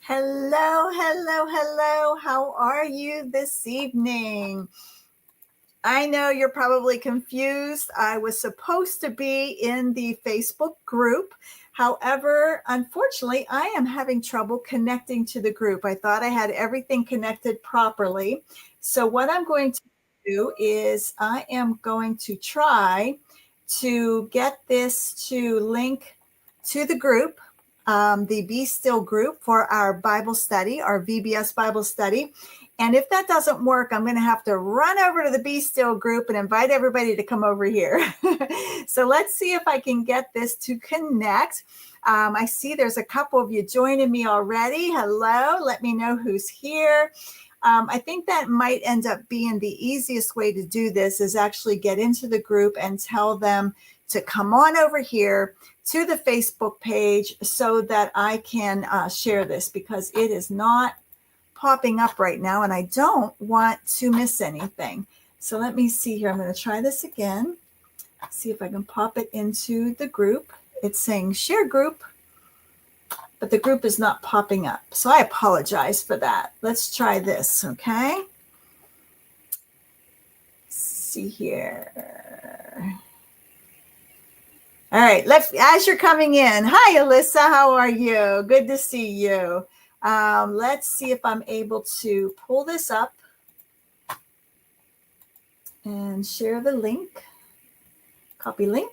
Hello, hello, hello. How are you this evening? I know you're probably confused. I was supposed to be in the Facebook group. However, unfortunately, I am having trouble connecting to the group. I thought I had everything connected properly. So, what I'm going to do is I am going to try to get this to link to the group, the Be Still group for our Bible study, our VBS Bible study. And if that doesn't work, I'm going to have to run over to the Be Still group and invite everybody to come over here. So let's see if I can get this to connect. I see there's a couple of you joining me already. Hello, let me know who's here. I think that might end up being the easiest way to do this is actually get into the group and tell them to come on over here to the Facebook page so that I can share this, because it is not popping up right now and I don't want to miss anything. So let me see here. I'm going to try this again. See if I can pop it into the group. It's saying share group, but the group is not popping up. So I apologize for that. Let's try this, okay? Let's see here. All right, as you're coming in. Hi, Alyssa, how are you? Good to see you. Let's see if I'm able to pull this up and share the link. Copy link.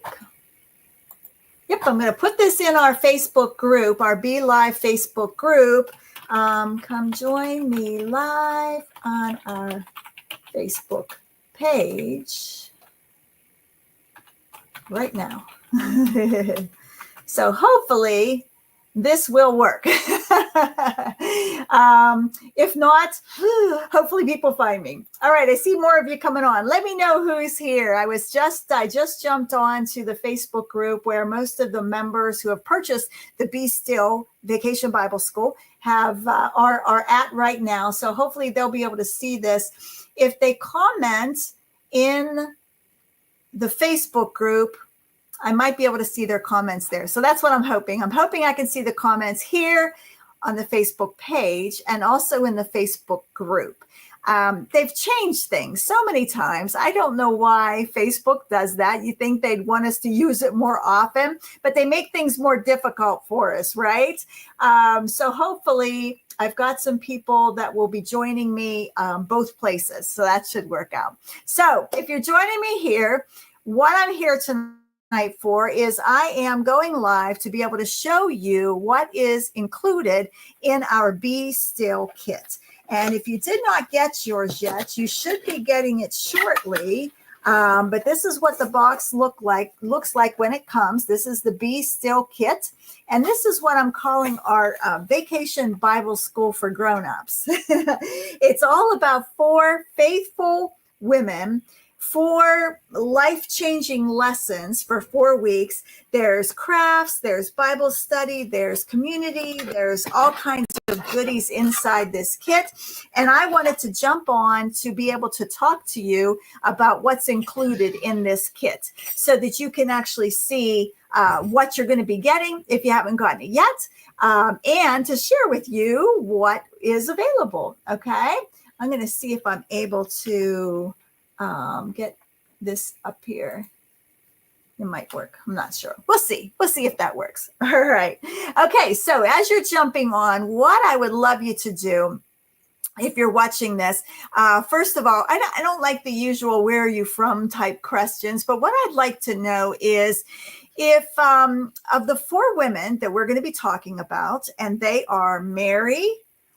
Yep, I'm going to put this in our Facebook group, our Be Live Facebook group. Come join me live on our Facebook page right now. So hopefully this will work. If not, hopefully people find me. All right, I see more of you coming on. Let me know who's here. I just jumped on to the Facebook group where most of the members who have purchased the Be Still Vacation Bible School are at right now. So hopefully they'll be able to see this. If they comment in the Facebook group, I might be able to see their comments there. So that's what I'm hoping. I'm hoping I can see the comments here on the Facebook page and also in the Facebook group. They've changed things so many times. I don't know why Facebook does that. You think they'd want us to use it more often, but they make things more difficult for us, right? So hopefully I've got some people that will be joining me both places. So that should work out. So if you're joining me here, what I'm here tonight for is I am going live to be able to show you what is included in our Be Still kit. And if you did not get yours yet, you should be getting it shortly. But this is what the box looks like when it comes. This is the Be Still kit. And this is what I'm calling our Vacation Bible School for Grown-ups. It's all about 4 faithful women, 4 life-changing lessons for 4 weeks. There's crafts, there's Bible study, there's community, there's all kinds of goodies inside this kit. And I wanted to jump on to be able to talk to you about what's included in this kit so that you can actually see what you're going to be getting if you haven't gotten it yet, and to share with you what is available, okay? I'm going to see if I'm able to get this up here. It might work. I'm not sure. We'll see. We'll see if that works. All right. Okay. So as you're jumping on, what I would love you to do, if you're watching this, first of all, I don't like the usual "where are you from" type questions, but what I'd like to know is if of the 4 women that we're going to be talking about, and they are Mary,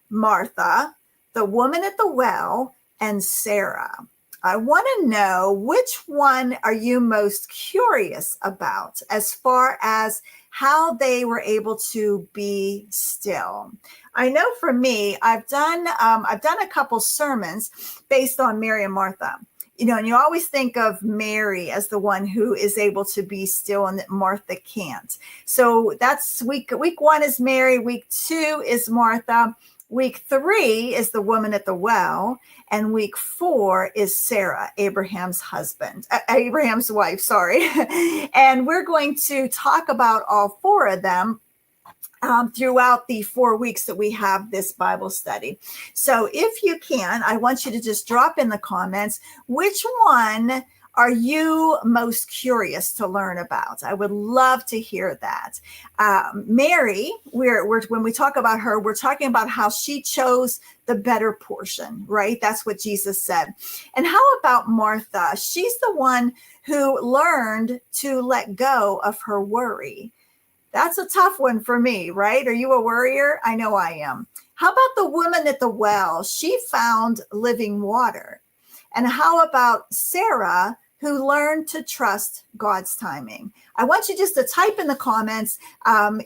Martha, the woman at the well, and Sarah. I want to know which one are you most curious about as far as how they were able to be still. I know for me, I've done a couple sermons based on Mary and Martha. You know, and you always think of Mary as the one who is able to be still and that Martha can't. So that's week 1 is Mary, week 2 is Martha. Week 3 is the woman at the well, and week 4 is Sarah, Abraham's wife, sorry. And we're going to talk about all 4 of them throughout the 4 weeks that we have this Bible study. So if you can, I want you to just drop in the comments, which one are you most curious to learn about? I would love to hear that. Mary, when we talk about her, we're talking about how she chose the better portion, right? That's what Jesus said. And how about Martha? She's the one who learned to let go of her worry. That's a tough one for me, right? Are you a worrier? I know I am. How about the woman at the well? She found living water. And how about Sarah, who learned to trust God's timing? I want you just to type in the comments,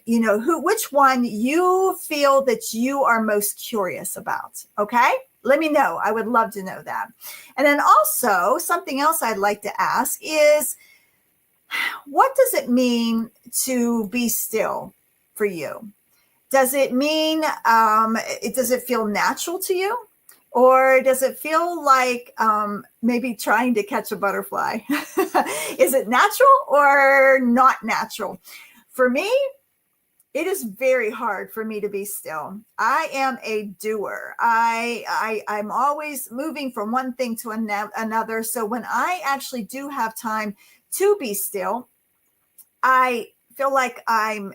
which one you feel that you are most curious about. Okay? Let me know. I would love to know that. And then also something else I'd like to ask is, what does it mean to be still for you? Does it mean, does it feel natural to you? Or does it feel like maybe trying to catch a butterfly? Is it natural or not natural? For me, it is very hard for me to be still. I am a doer. I'm always moving from one thing to another. So when I actually do have time to be still, I feel like I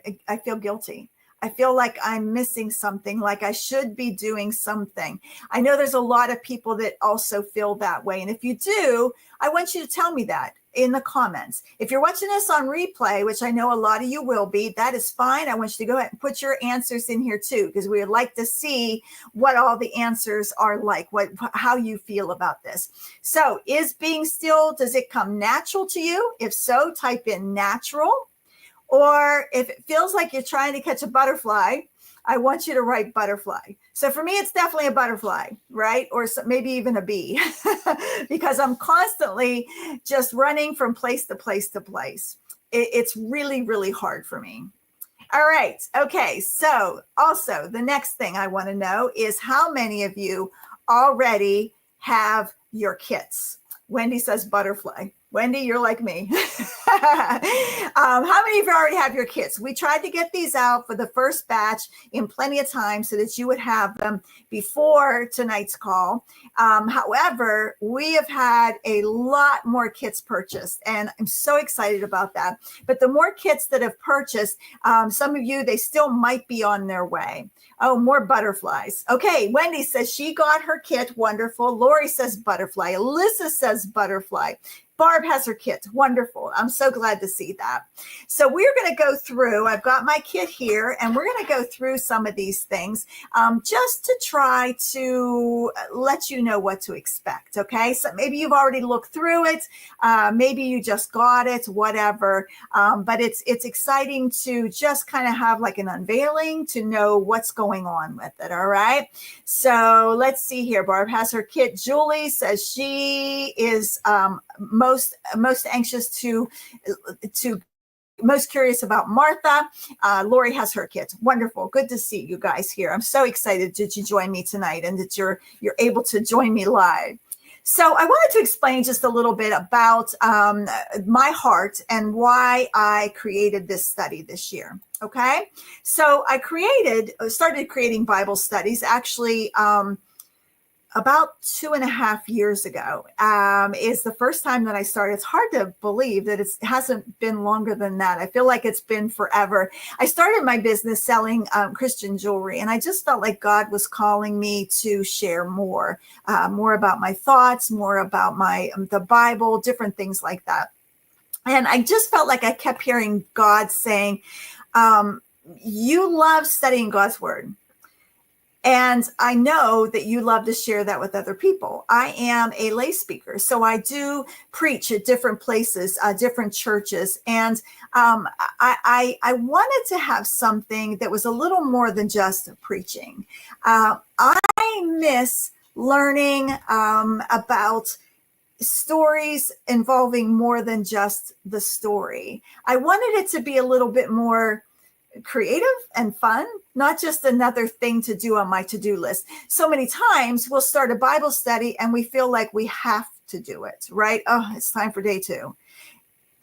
feel guilty. I feel like I'm missing something, like I should be doing something. I know there's a lot of people that also feel that way. And if you do, I want you to tell me that in the comments. If you're watching this on replay, which I know a lot of you will be, that is fine. I want you to go ahead and put your answers in here too, because we would like to see what all the answers are like, how you feel about this. So is being still, does it come natural to you? If so, type in natural. Or if it feels like you're trying to catch a butterfly, I want you to write butterfly. So for me, it's definitely a butterfly, right? Or maybe even a bee, because I'm constantly just running from place to place to place. It's really, really hard for me. All right. Okay. So also the next thing I want to know is how many of you already have your kits? Wendy says butterfly. Wendy, you're like me. How many of you already have your kits? We tried to get these out for the first batch in plenty of time so that you would have them before tonight's call. However, we have had a lot more kits purchased, and I'm so excited about that. But the more kits that have purchased, some of you, they still might be on their way. Oh, more butterflies. Okay, Wendy says she got her kit. Wonderful. Lori says butterfly. Alyssa says butterfly. Barb has her kit. Wonderful. I'm so glad to see that. So we're going to go through, I've got my kit here, and we're going to go through some of these things just to try to let you know what to expect. Okay. So maybe you've already looked through it. Maybe you just got it, whatever. But it's exciting to just kind of have like an unveiling to know what's going on with it. All right. So let's see here. Barb has her kit. Julie says she is most anxious to most curious about Martha. Lori has her kit. Wonderful. Good to see you guys here. I'm so excited that you join me tonight and that you're able to join me live. So I wanted to explain just a little bit about my heart and why I created this study this year. Okay. So I started creating Bible studies actually about 2.5 years ago is the first time that I started. It's hard to believe that it hasn't been longer than that. I feel like it's been forever. I started my business selling Christian jewelry, and I just felt like God was calling me to share more about my thoughts, more about the Bible, different things like that. And I just felt like I kept hearing God saying, you love studying God's word. And I know that you love to share that with other people. I am a lay speaker, so I do preach at different places, different churches. And I wanted to have something that was a little more than just preaching. I miss learning about stories involving more than just the story. I wanted it to be a little bit more creative and fun, not just another thing to do on my to-do list. So many times we'll start a Bible study and we feel like we have to do it, right? Oh, it's time for day 2.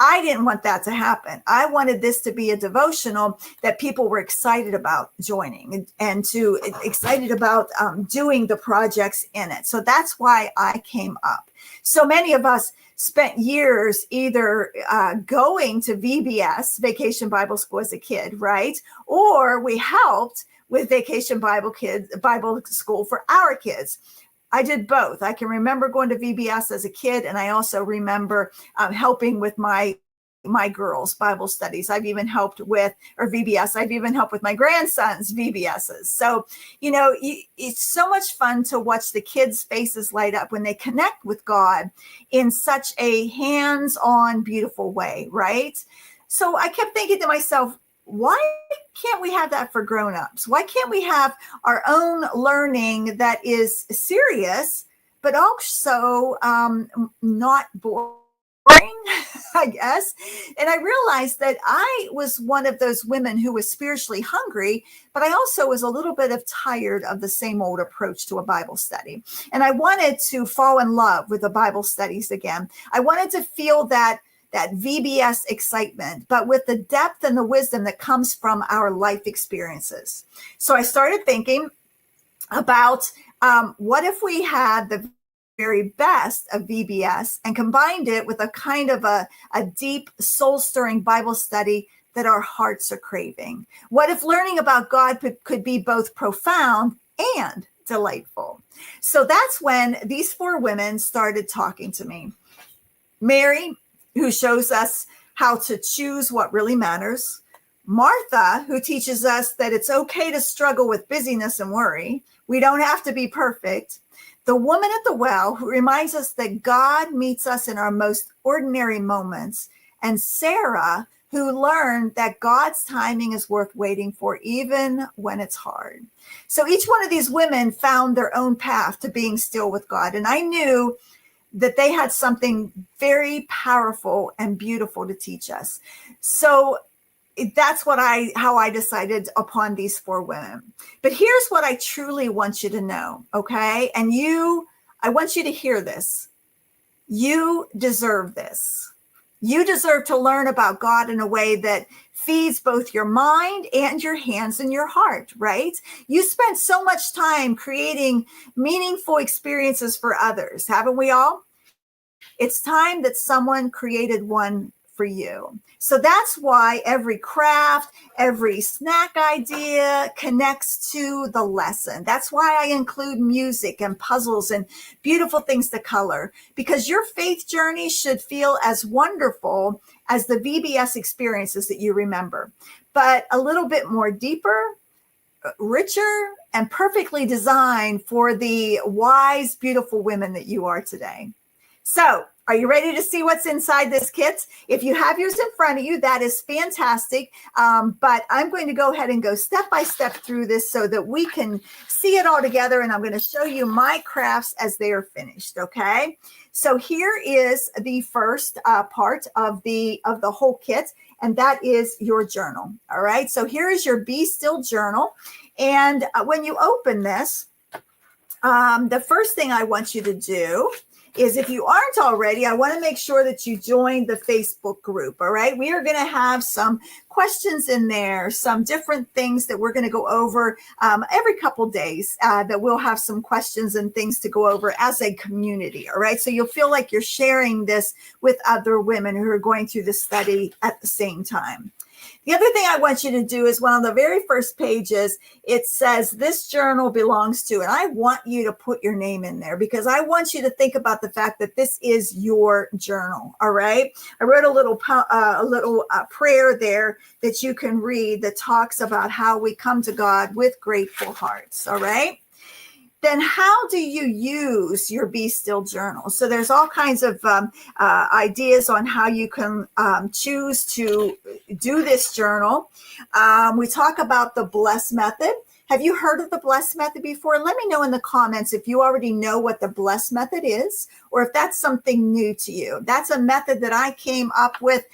I didn't want that to happen. I wanted this to be a devotional that people were excited about joining and to excited about doing the projects in it. So that's why I came up. So many of us spent years either going to VBS, Vacation Bible School, as a kid, right? Or we helped with Vacation Bible School for our kids. I did both. I can remember going to VBS as a kid, and I also remember helping with my girls' Bible studies. I've even helped with, or VBS, I've even helped with my grandson's VBSs. So, it's so much fun to watch the kids' faces light up when they connect with God in such a hands-on, beautiful way, right? So I kept thinking to myself, why can't we have that for grown-ups? Why can't we have our own learning that is serious, but also not boring, I guess? And I realized that I was one of those women who was spiritually hungry, but I also was a little bit tired of the same old approach to a Bible study. And I wanted to fall in love with the Bible studies again. I wanted to feel that VBS excitement, but with the depth and the wisdom that comes from our life experiences. So I started thinking about what if we had the very best of VBS and combined it with a kind of a deep, soul-stirring Bible study that our hearts are craving? What if learning about God could be both profound and delightful? So that's when these 4 women started talking to me. Mary, who shows us how to choose what really matters. Martha, who teaches us that it's okay to struggle with busyness and worry. We don't have to be perfect. The woman at the well, who reminds us that God meets us in our most ordinary moments. And Sarah, who learned that God's timing is worth waiting for, even when it's hard. So each one of these women found their own path to being still with God. And I knew that they had something very powerful and beautiful to teach us. So that's how I decided upon these 4 women. But here's what I truly want you to know, okay? And I want you to hear this. You deserve this. You deserve to learn about God in a way that feeds both your mind and your hands and your heart, right? You spent so much time creating meaningful experiences for others, haven't we all? It's time that someone created one for you. So that's why every craft, every snack idea connects to the lesson. That's why I include music and puzzles and beautiful things to color, because your faith journey should feel as wonderful as the VBS experiences that you remember, but a little bit more deeper, richer, and perfectly designed for the wise, beautiful women that you are today. So, are you ready to see what's inside this kit? If you have yours in front of you, that is fantastic. But I'm going to go ahead and go step by step through this so that we can see it all together. And I'm going to show you my crafts as they are finished. Okay. So here is the first part of the whole kit, and that is your journal. All right. So here is your Be Still journal. And when you open this, the first thing I want you to do is, if you aren't already, I want to make sure that you join the Facebook group. All right. We are going to have some questions in there, some different things that we're going to go over every couple days, that we'll have some questions and things to go over as a community. All right. So you'll feel like you're sharing this with other women who are going through the study at the same time. The other thing I want you to do is, one of the very first pages, it says this journal belongs to, and I want you to put your name in there, because I want you to think about the fact that this is your journal. All right. I wrote a little prayer there that you can read that talks about how we come to God with grateful hearts. All right. Then how do you use your Be Still journal? So there's all kinds of ideas on how you can choose to do this journal. We talk about the Bless method. Have you heard of the Bless method before? Let me know in the comments if you already know what the Bless method is, or if that's something new to you. That's a method that I came up with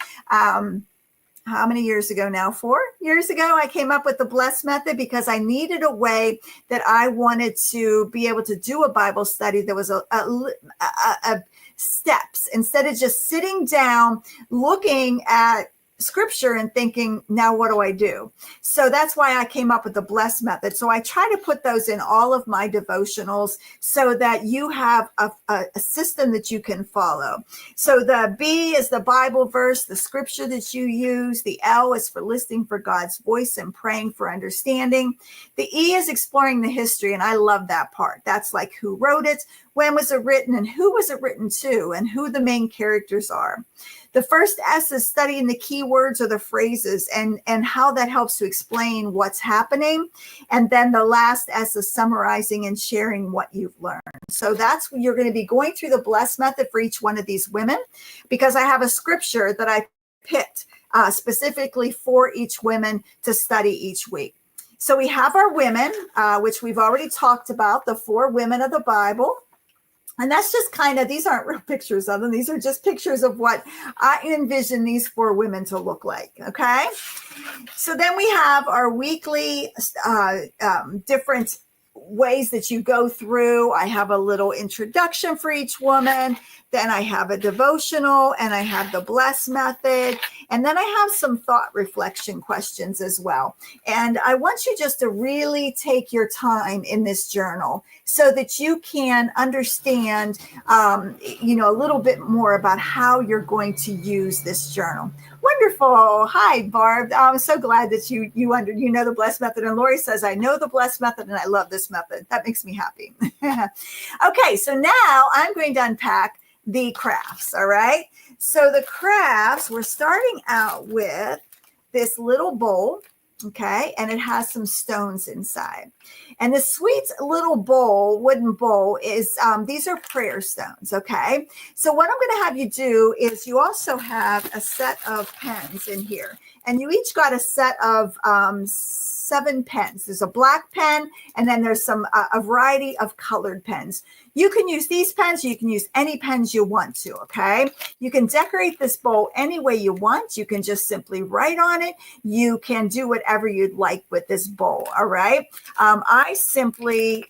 how many years ago now? 4 years ago, I came up with the Bless method because I needed a way that I wanted to be able to do a Bible study that was a steps instead of just sitting down, looking at scripture and thinking, now what do I do? So that's why I came up with the bless method. So I try to put those in all of my devotionals so that you have a system that you can follow. So the B is the Bible verse, the scripture that you use. The L is for listening for God's voice and praying for understanding. The E is exploring the history. And I love that part. That's like who wrote it, when was it written, and who was it written to, and who the main characters are. The first S is studying the keywords or the phrases and how that helps to explain what's happening. And then the last S is summarizing and sharing what you've learned. So that's when you're going to be going through the bless method for each one of these women, because I have a scripture that I picked specifically for each woman to study each week. So we have our women, which we've already talked about, the 4 women of the Bible. And that's just kind of, these aren't real pictures of them. These are just pictures of what I envision these 4 women to look like. Okay. So then we have our weekly different ways that you go through. I have a little introduction for each woman. Then I have a devotional, and I have the bless method. And then I have some thought reflection questions as well. And I want you just to really take your time in this journal so that you can understand, a little bit more about how you're going to use this journal. Wonderful. Hi, Barb. I'm so glad that you know the bless method. And Lori says, I know the bless method and I love this method. That makes me happy. Okay, so now I'm going to unpack the crafts. All right. So the crafts, we're starting out with this little bowl. Okay. And it has some stones inside. And the sweet little bowl, wooden bowl, is these are prayer stones. Okay. So what I'm going to have you do is you also have a set of pens in here. And you each got a set of 7 pens. There's a black pen, and then there's a variety of colored pens. You can use these pens, or you can use any pens you want to, okay? You can decorate this bowl any way you want. You can just simply write on it. You can do whatever you'd like with this bowl, all right? I simply...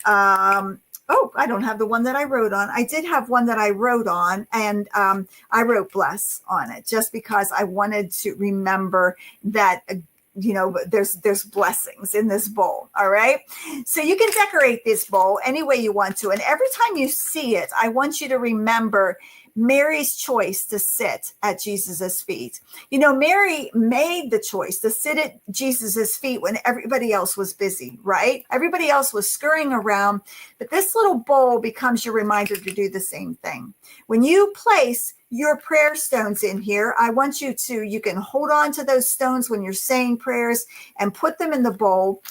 I don't have the one that I wrote on. I did have one that I wrote on, and I wrote bless on it just because I wanted to remember that, there's blessings in this bowl. All right. So you can decorate this bowl any way you want to. And every time you see it, I want you to remember Mary's choice to sit at Jesus's feet. Mary made the choice to sit at Jesus's feet when everybody else was busy, right? Everybody else was scurrying around, but this little bowl becomes your reminder to do the same thing. When you place your prayer stones in here, I want you can hold on to those stones when you're saying prayers and put them in the bowl.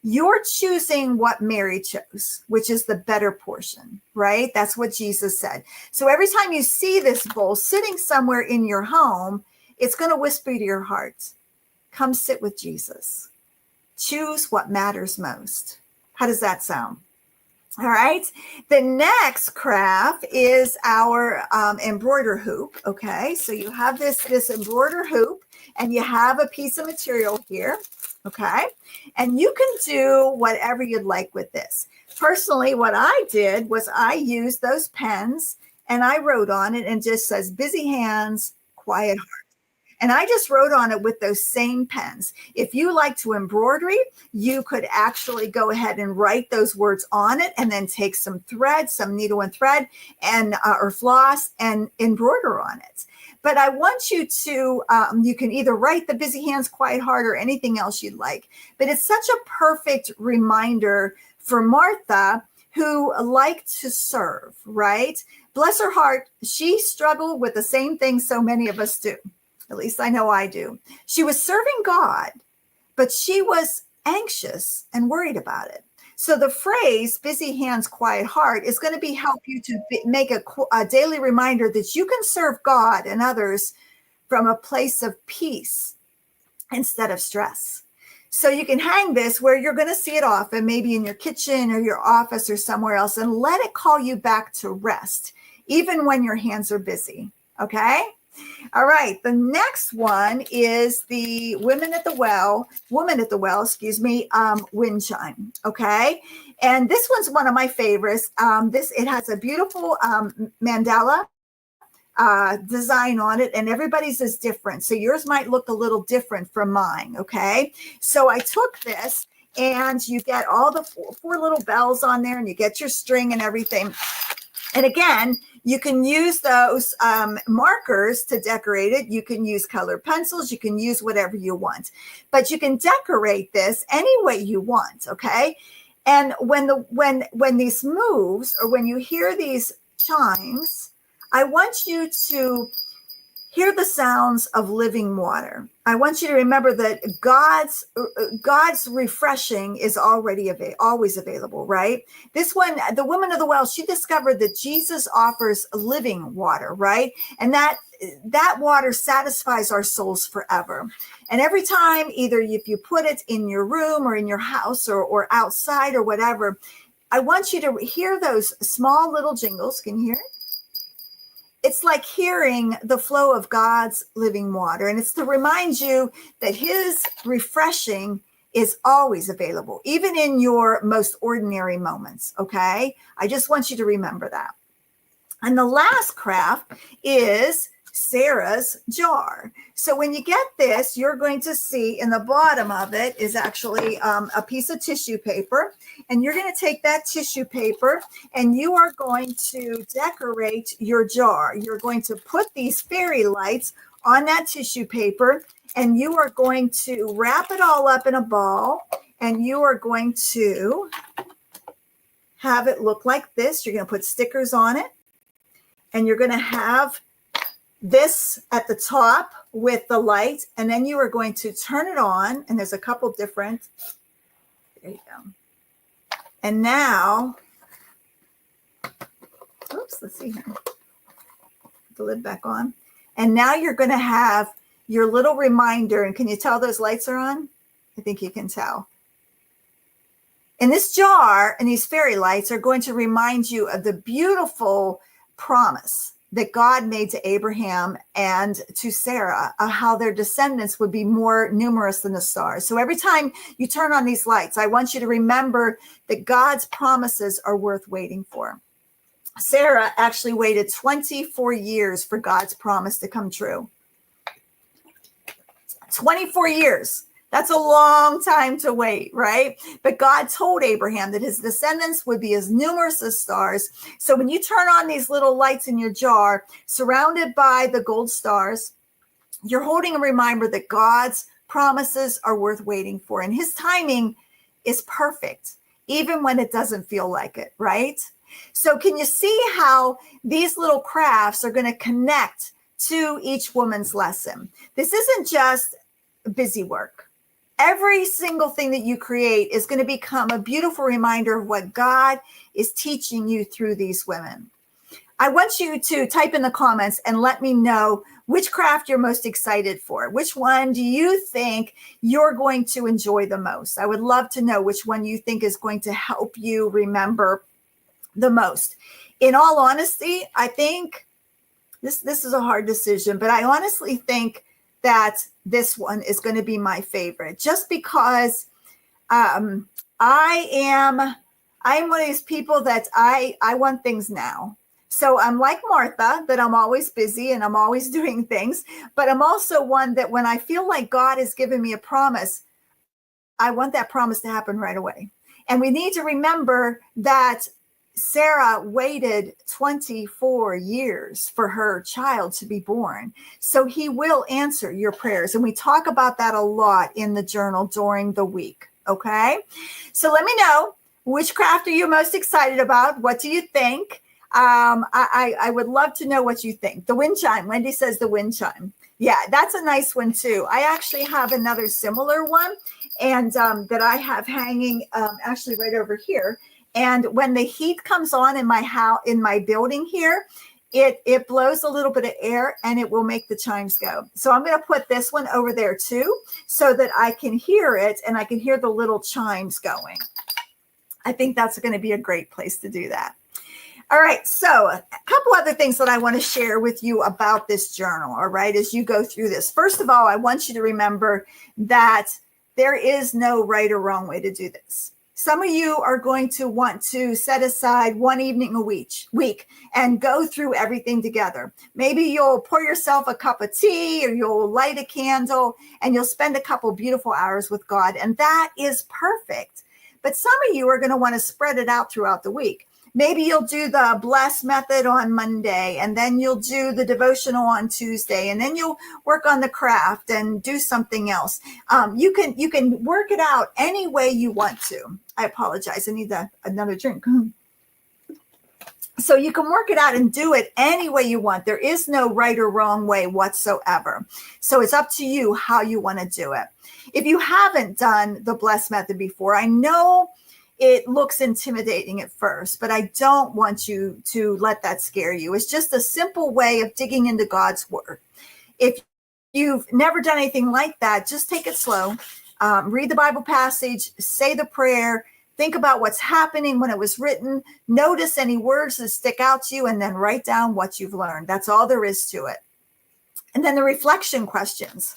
You're choosing what Mary chose, which is the better portion, right? That's what Jesus said. So every time you see this bowl sitting somewhere in your home, it's going to whisper to your heart, come sit with Jesus. Choose what matters most. How does that sound? All right. The next craft is our embroider hoop. Okay. So you have this embroider hoop, and you have a piece of material here. Okay. And you can do whatever you'd like with this. Personally, what I did was I used those pens and I wrote on it, and just says busy hands, quiet heart. And I just wrote on it with those same pens. If you like to embroidery, you could actually go ahead and write those words on it, and then take some thread, some needle and thread, and or floss, and embroider on it. But I want you to, you can either write the busy hands, quiet heart, or anything else you'd like. But it's such a perfect reminder for Martha, who liked to serve, right? Bless her heart, she struggled with the same thing so many of us do. At least I know I do. She was serving God, but she was anxious and worried about it. So the phrase busy hands, quiet heart is going to help you to make a daily reminder that you can serve God and others from a place of peace instead of stress. So you can hang this where you're going to see it often, maybe in your kitchen or your office or somewhere else, and let it call you back to rest, even when your hands are busy. Okay? All right. The next one is the woman at the well, wind chime. Okay. And this one's one of my favorites. It has a beautiful mandala design on it, and everybody's is different. So yours might look a little different from mine. Okay. So I took this, and you get all the four little bells on there, and you get your string and everything. And again, you can use those markers to decorate it. You can use colored pencils. You can use whatever you want, but you can decorate this any way you want. Okay. And when these moves, or when you hear these chimes, I want you to hear the sounds of living water. I want you to remember that God's refreshing is always available, right? This one, the woman of the well, she discovered that Jesus offers living water, right? And that water satisfies our souls forever. And every time, either if you put it in your room or in your house or outside or whatever, I want you to hear those small little jingles. Can you hear it? It's like hearing the flow of God's living water. And it's to remind you that his refreshing is always available, even in your most ordinary moments. Okay. I just want you to remember that. And the last craft is Sarah's jar. So when you get this, you're going to see in the bottom of it is actually a piece of tissue paper. And you're going to take that tissue paper and you are going to decorate your jar. You're going to put these fairy lights on that tissue paper, and you are going to wrap it all up in a ball, and you are going to have it look like this. You're going to put stickers on it, and you're going to have this at the top with the light, and then you are going to turn it on, and there's a couple different, there you go. And now, oops, let's see here, put the lid back on. And now you're going to have your little reminder, and can you tell those lights are on? I think you can tell. And this jar and these fairy lights are going to remind you of the beautiful promise that God made to Abraham and to Sarah, how their descendants would be more numerous than the stars. So every time you turn on these lights, I want you to remember that God's promises are worth waiting for. Sarah actually waited 24 years for God's promise to come true. 24 years. That's a long time to wait, right? But God told Abraham that his descendants would be as numerous as stars. So when you turn on these little lights in your jar, surrounded by the gold stars, you're holding a reminder that God's promises are worth waiting for. And his timing is perfect, even when it doesn't feel like it, right? So can you see how these little crafts are going to connect to each woman's lesson? This isn't just busy work. Every single thing that you create is going to become a beautiful reminder of what God is teaching you through these women. I want you to type in the comments and let me know which craft you're most excited for. Which one do you think you're going to enjoy the most? I would love to know which one you think is going to help you remember the most. In all honesty, I think this is a hard decision, but I honestly think that this one is going to be my favorite, just because I am one of these people that I want things now. So I'm like Martha, that I'm always busy and I'm always doing things, but I'm also one that when I feel like God has given me a promise, I want that promise to happen right away. And we need to remember that Sarah waited 24 years for her child to be born. So he will answer your prayers. And we talk about that a lot in the journal during the week. Okay. So let me know, which craft are you most excited about? What do you think? I would love to know what you think. The wind chime. Wendy says the wind chime. Yeah, that's a nice one too. I actually have another similar one, and that I have hanging actually right over here. And when the heat comes on in my house, in my building here, it blows a little bit of air and it will make the chimes go. So I'm going to put this one over there too, so that I can hear it and I can hear the little chimes going. I think that's going to be a great place to do that. All right. So a couple other things that I want to share with you about this journal. All right. As you go through this, first of all, I want you to remember that there is no right or wrong way to do this. Some of you are going to want to set aside one evening a week and go through everything together. Maybe you'll pour yourself a cup of tea, or you'll light a candle, and you'll spend a couple beautiful hours with God. And that is perfect. But some of you are going to want to spread it out throughout the week. Maybe you'll do the bless method on Monday, and then you'll do the devotional on Tuesday, and then you'll work on the craft and do something else. You can work it out any way you want to. I apologize. I need another drink. So you can work it out and do it any way you want. There is no right or wrong way whatsoever. So it's up to you how you want to do it. If you haven't done the bless method before, I know it looks intimidating at first, but I don't want you to let that scare you. It's just a simple way of digging into God's word. If you've never done anything like that, just take it slow. Read the Bible passage, say the prayer, think about what's happening when it was written, notice any words that stick out to you, and then write down what you've learned. That's all there is to it. And then the reflection questions.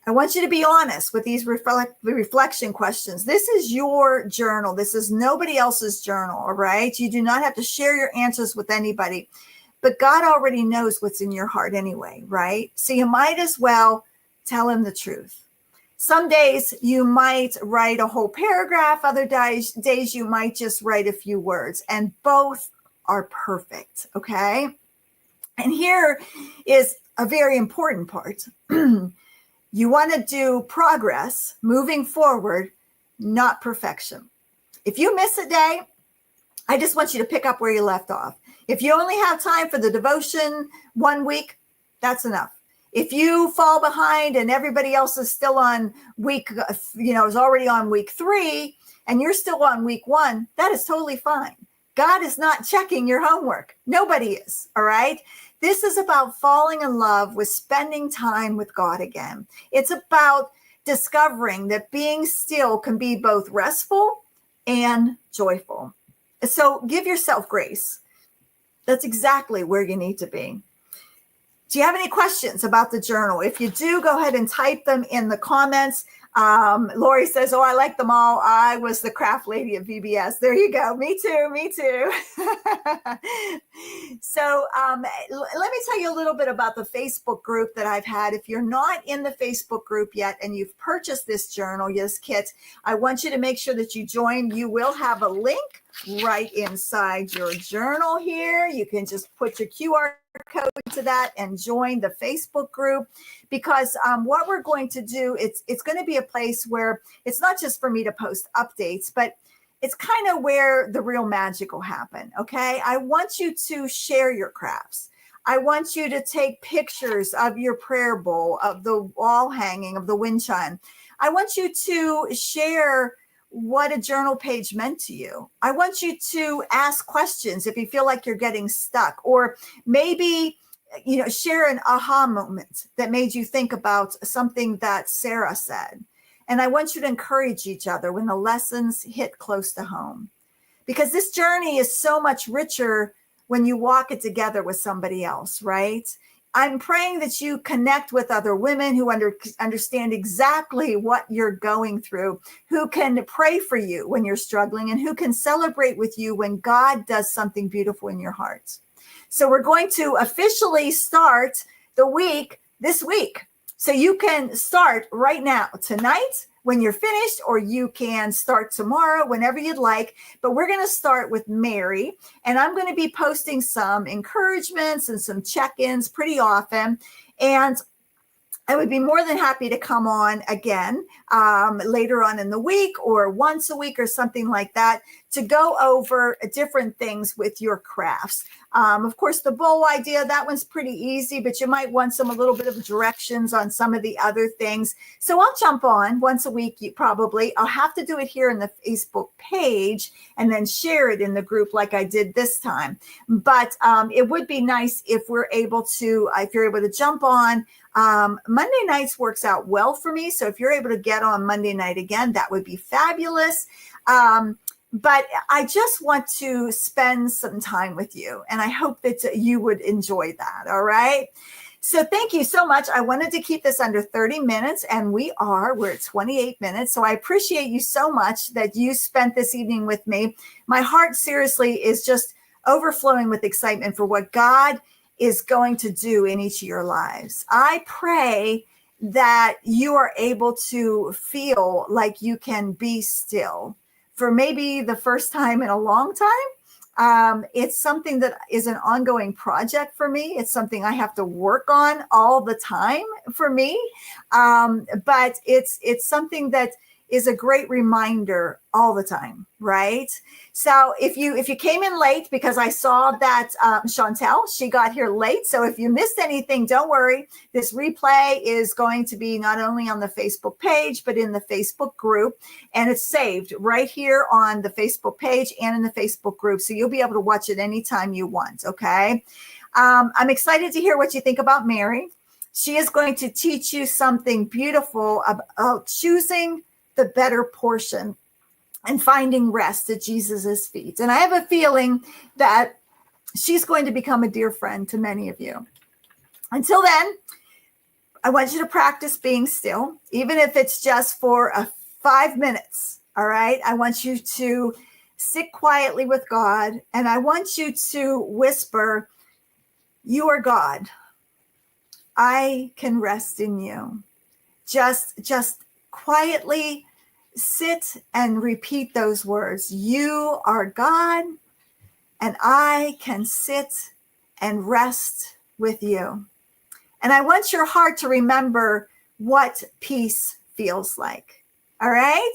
I want you to be honest with these reflection questions. This is your journal. This is nobody else's journal, all right? You do not have to share your answers with anybody, but God already knows what's in your heart anyway, right? So you might as well tell him the truth. Some days you might write a whole paragraph. Other days you might just write a few words, and both are perfect, okay? And here is a very important part. You want to do progress, moving forward, not perfection. If you miss a day, I just want you to pick up where you left off. If you only have time for the devotion 1 week, that's enough. If you fall behind and everybody else is still on is already on week 3, and you're still on week 1, that is totally fine. God is not checking your homework. Nobody is, all right? This is about falling in love with spending time with God again. It's about discovering that being still can be both restful and joyful. So give yourself grace. That's exactly where you need to be. Do you have any questions about the journal? If you do, go ahead and type them in the comments. Lori says, oh, I like them all. I was the craft lady at VBS. There you go. Me too. So let me tell you a little bit about the Facebook group that I've had. If you're not in the Facebook group yet and you've purchased this journal, this kit, I want you to make sure that you join. You will have a link right inside your journal here. You can just put your QR code to that and join the Facebook group, because what we're going to do, it's going to be a place where it's not just for me to post updates, but it's kind of where the real magic will happen. Okay. I want you to share your crafts. I want you to take pictures of your prayer bowl, of the wall hanging, of the wind chime. I want you to share what a journal page meant to you. I want you to ask questions if you feel like you're getting stuck, or maybe, share an aha moment that made you think about something that Sarah said. And I want you to encourage each other when the lessons hit close to home, because this journey is so much richer when you walk it together with somebody else, right? I'm praying that you connect with other women who understand exactly what you're going through, who can pray for you when you're struggling, and who can celebrate with you when God does something beautiful in your heart. So we're going to officially start the week this week. So you can start right now, tonight, when you're finished, or you can start tomorrow, whenever you'd like. But we're going to start with Mary, and I'm going to be posting some encouragements and some check-ins pretty often. And I would be more than happy to come on again later on in the week, or once a week or something like that, to go over different things with your crafts. Of course, the bowl idea, that one's pretty easy, but you might want a little bit of directions on some of the other things. So I'll jump on once a week, I'll have to do it here in the Facebook page and then share it in the group like I did this time. But it would be nice if you're able to jump on. Monday nights works out well for me. So if you're able to get on Monday night again, that would be fabulous. But I just want to spend some time with you, and I hope that you would enjoy that. All right. So thank you so much. I wanted to keep this under 30 minutes, and we're at 28 minutes. So I appreciate you so much that you spent this evening with me. My heart seriously is just overflowing with excitement for what God is going to do in each of your lives. I pray that you are able to feel like you can be still for maybe the first time in a long time. It's something that is an ongoing project for me. It's something I have to work on all the time for me. But it's something that is a great reminder all the time, right? So if you came in late, because I saw that Chantel, she got here late. So if you missed anything, don't worry. This replay is going to be not only on the Facebook page, but in the Facebook group. And it's saved right here on the Facebook page and in the Facebook group. So you'll be able to watch it anytime you want, okay? I'm excited to hear what you think about Mary. She is going to teach you something beautiful about choosing the better portion and finding rest at Jesus's feet. And I have a feeling that she's going to become a dear friend to many of you. Until then, I want you to practice being still, even if it's just for 5 minutes. All right. I want you to sit quietly with God, and I want you to whisper, "You are God. I can rest in you." Just quietly sit and repeat those words. You are God, and I can sit and rest with you. And I want your heart to remember what peace feels like. All right?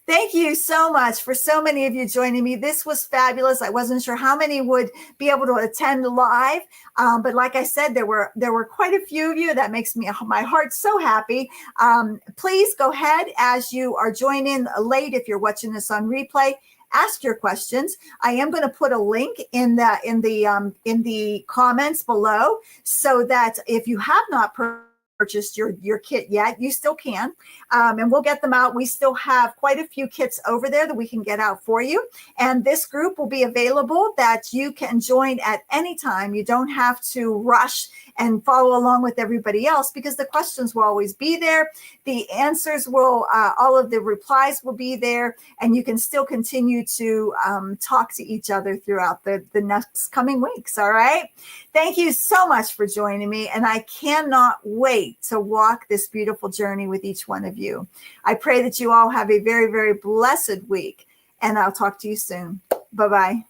Thank you so much for so many of you joining me. This was fabulous. I wasn't sure how many would be able to attend live, but like I said, there were quite a few of you. That makes my heart so happy. Please go ahead as you are joining late. If you're watching this on replay, ask your questions. I am going to put a link in the comments below, so that if you have not purchased your kit yet, you still can, and we'll get them out. We still have quite a few kits over there that we can get out for you, and this group will be available that you can join at any time. You don't have to rush and follow along with everybody else, because the questions will always be there. The answers will, all of the replies will be there, and you can still continue to talk to each other throughout the next coming weeks. All right. Thank you so much for joining me, and I cannot wait to walk this beautiful journey with each one of you. I pray that you all have a very, very blessed week, and I'll talk to you soon. Bye-bye.